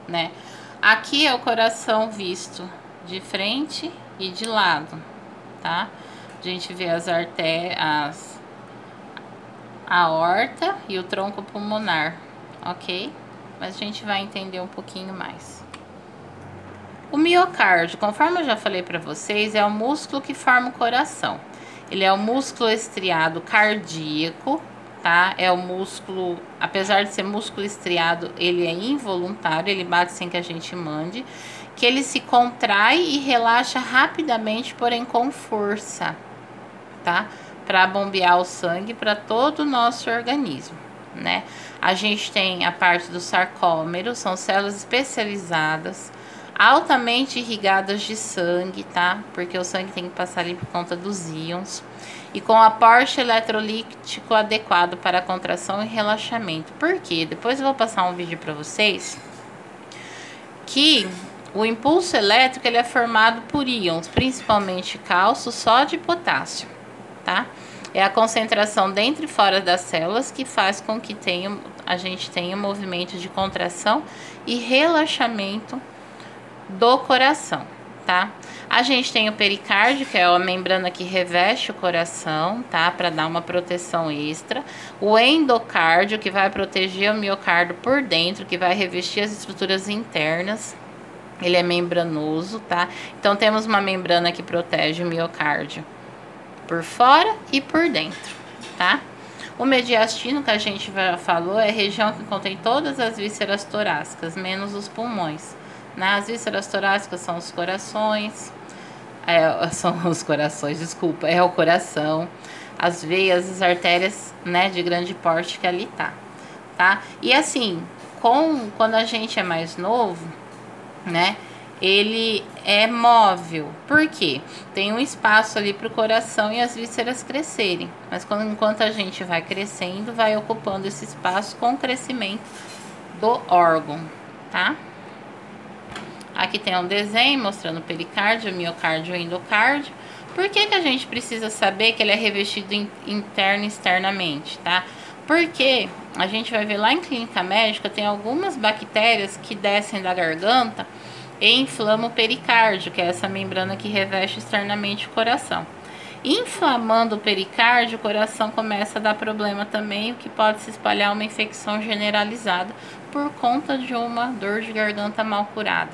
né? Aqui é o coração visto de frente e de lado, tá? A gente vê as artérias, a aorta e o tronco pulmonar, ok? Mas a gente vai entender um pouquinho mais. O miocárdio, conforme eu já falei para vocês, é o músculo que forma o coração. Ele é o músculo estriado cardíaco, tá? É o músculo, apesar de ser músculo estriado, ele é involuntário, ele bate sem que a gente mande, que ele se contrai e relaxa rapidamente, porém com força, tá? Para bombear o sangue para todo o nosso organismo, né? A gente tem a parte do sarcômero, são células especializadas, altamente irrigadas de sangue, tá? Porque o sangue tem que passar ali por conta dos íons. E com aporte eletrolítico adequado para contração e relaxamento. Por quê? Depois eu vou passar um vídeo para vocês que o impulso elétrico ele é formado por íons, principalmente cálcio, sódio e potássio, tá? É a concentração dentro e fora das células que faz com que a gente tenha um movimento de contração e relaxamento do coração, tá? A gente tem o pericárdio, que é a membrana que reveste o coração, tá? Para dar uma proteção extra. O endocárdio, que vai proteger o miocárdio por dentro, que vai revestir as estruturas internas. Ele é membranoso, tá? Então, temos uma membrana que protege o miocárdio por fora e por dentro, tá? O mediastino, que a gente já falou, é a região que contém todas as vísceras torácicas, menos os pulmões. As vísceras torácicas são os corações, desculpa, é o coração, as veias, as artérias, né, de grande porte que ali tá? E assim, quando a gente é mais novo, né, ele é móvel. Por quê? Tem um espaço ali para o coração e as vísceras crescerem. Mas enquanto a gente vai crescendo, vai ocupando esse espaço com o crescimento do órgão, tá? Aqui tem um desenho mostrando o pericárdio, o miocárdio e o endocárdio. Por que a gente precisa saber que ele é revestido interno e externamente, tá? Porque a gente vai ver lá em clínica médica, tem algumas bactérias que descem da garganta e inflamam o pericárdio, que é essa membrana que reveste externamente o coração. Inflamando o pericárdio, o coração começa a dar problema também, o que pode se espalhar uma infecção generalizada por conta de uma dor de garganta mal curada,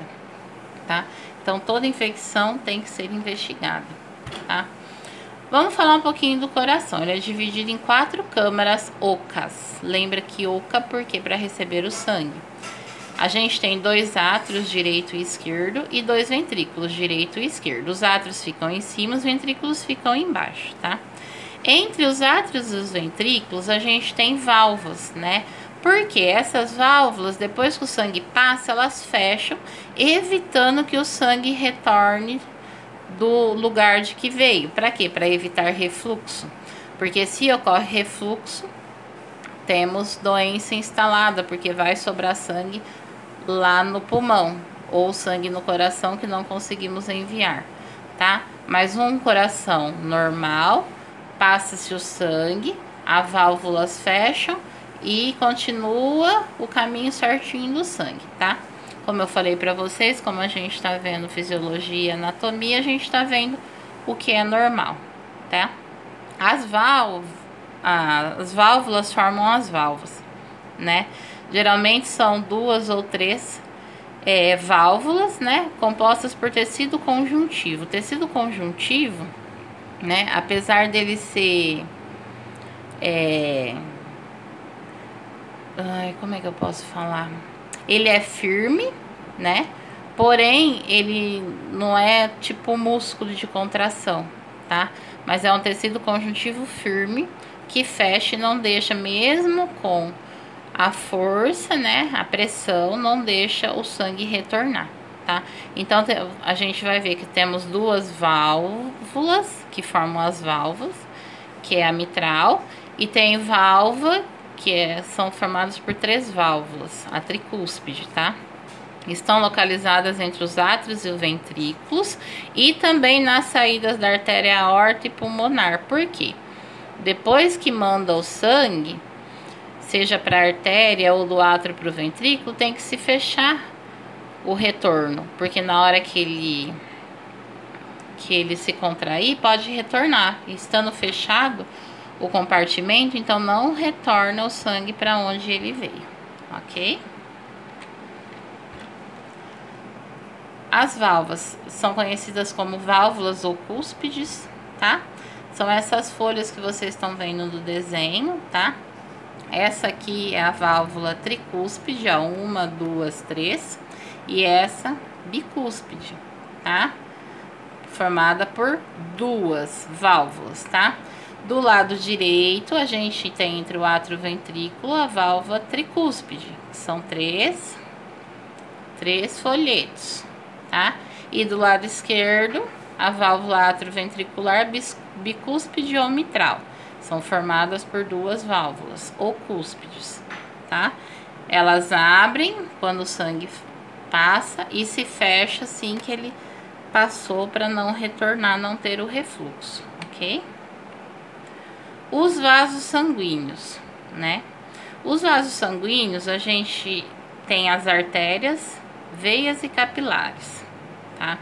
tá? Então, toda infecção tem que ser investigada, tá? Vamos falar um pouquinho do coração. Ele é dividido em 4 câmaras ocas. Lembra que oca porque para receber o sangue. A gente tem 2 átrios, direito e esquerdo, e 2 ventrículos, direito e esquerdo. Os átrios ficam em cima, os ventrículos ficam embaixo, tá? Entre os átrios e os ventrículos, a gente tem válvulas, né? Porque essas válvulas, depois que o sangue passa, elas fecham, evitando que o sangue retorne do lugar de que veio. Para quê? Para evitar refluxo. Porque se ocorre refluxo, temos doença instalada, porque vai sobrar sangue lá no pulmão, ou sangue no coração que não conseguimos enviar, tá? Mas um coração normal, passa-se o sangue, as válvulas fecham e continua o caminho certinho do sangue, tá? Como eu falei para vocês, como a gente tá vendo fisiologia e anatomia, a gente tá vendo o que é normal, tá? As válvulas formam as válvulas, né? Geralmente são 2 ou 3 válvulas, né? Compostas por tecido conjuntivo. O tecido conjuntivo, né? Apesar dele ser... como é que eu posso falar? Ele é firme, né? Porém, ele não é tipo músculo de contração, tá? Mas é um tecido conjuntivo firme que fecha e não deixa, mesmo com a força, né? A pressão não deixa o sangue retornar, tá? Então, a gente vai ver que temos 2 válvulas que formam as válvulas, que é a mitral, e tem válvula que são formadas por 3 válvulas, a tricúspide, tá? Estão localizadas entre os átrios e os ventrículos e também nas saídas da artéria aorta e pulmonar. Por quê? Depois que manda o sangue, seja para a artéria ou do átrio para o ventrículo, tem que se fechar o retorno, porque na hora que ele se contrair, pode retornar. Estando fechado o compartimento, então não retorna o sangue para onde ele veio, ok? As válvulas são conhecidas como válvulas ou cúspides, tá? São essas folhas que vocês estão vendo no desenho, tá? Essa aqui é a válvula tricúspide, ó, 1, 2, 3, e essa bicúspide, tá? Formada por duas válvulas, tá? Do lado direito, a gente tem entre o átrio ventrículo a válvula tricúspide, são três folhetos, tá? E do lado esquerdo, a válvula atrioventricular bicúspide ou mitral. São formadas por duas válvulas ou cúspides, tá? Elas abrem quando o sangue passa e se fecha assim que ele passou, para não retornar, não ter o refluxo, ok? Os vasos sanguíneos, né? Os vasos sanguíneos, a gente tem as artérias, veias e capilares, tá?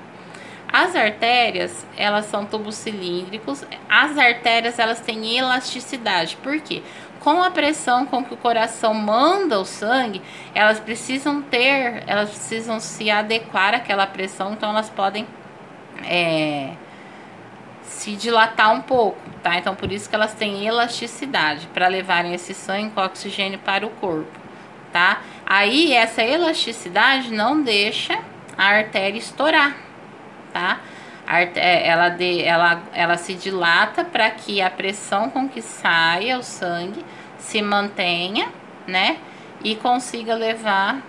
As artérias, elas são tubos cilíndricos. As artérias, elas têm elasticidade. Por quê? Com a pressão com que o coração manda o sangue, elas precisam se adequar àquela pressão, então elas podem se dilatar um pouco, tá? Então, por isso que elas têm elasticidade, para levarem esse sangue com oxigênio para o corpo, tá? Aí, essa elasticidade não deixa a artéria estourar, tá? Ela se dilata para que a pressão com que saia o sangue se mantenha, né? E consiga levar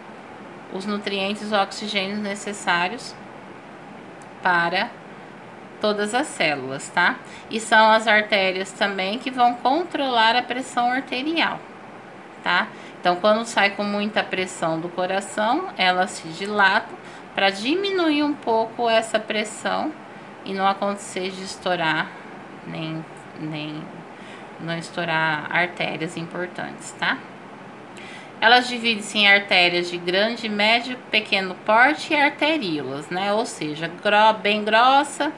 os nutrientes e oxigênios necessários para todas as células, tá? E são as artérias também que vão controlar a pressão arterial, tá? Então, quando sai com muita pressão do coração, elas se dilatam para diminuir um pouco essa pressão e não acontecer de estourar, nem não estourar artérias importantes, tá? Elas dividem-se em artérias de grande, médio, pequeno porte e arteríolas, né? Ou seja, bem grossa,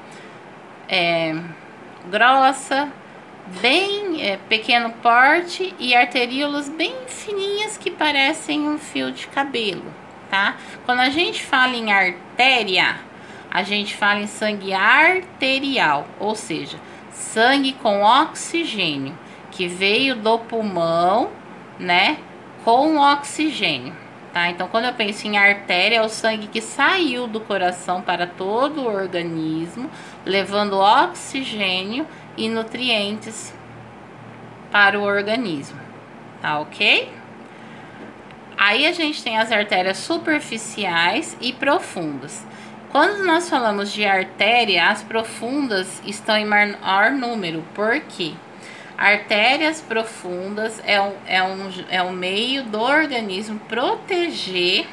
pequeno porte, e arteríolas bem fininhas que parecem um fio de cabelo, tá? Quando a gente fala em artéria, a gente fala em sangue arterial, ou seja, sangue com oxigênio, que veio do pulmão, né, com oxigênio, tá? Então, quando eu penso em artéria, é o sangue que saiu do coração para todo o organismo, levando oxigênio e nutrientes para o organismo, tá ok? Aí a gente tem as artérias superficiais e profundas. Quando nós falamos de artéria, as profundas estão em maior número. Por quê? Artérias profundas é um meio do organismo proteger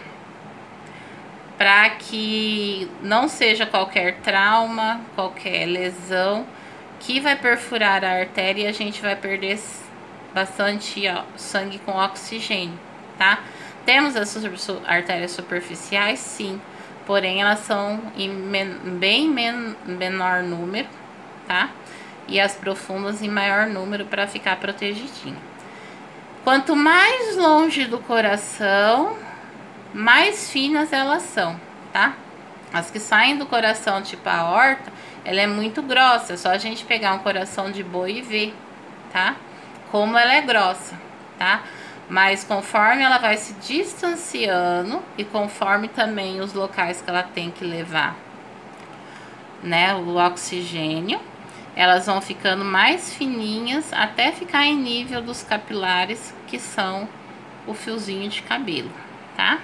para que não seja qualquer trauma, qualquer lesão que vai perfurar a artéria e a gente vai perder bastante sangue com oxigênio, tá? Temos as artérias superficiais, sim, porém elas são em bem menor número, tá? E as profundas em maior número para ficar protegidinho. Quanto mais longe do coração, mais finas elas são, tá? As que saem do coração, tipo a aorta, ela é muito grossa. É só a gente pegar um coração de boi e ver, tá? Como ela é grossa, tá? Mas conforme ela vai se distanciando e conforme também os locais que ela tem que levar, né, o oxigênio, elas vão ficando mais fininhas até ficar em nível dos capilares, que são o fiozinho de cabelo, tá?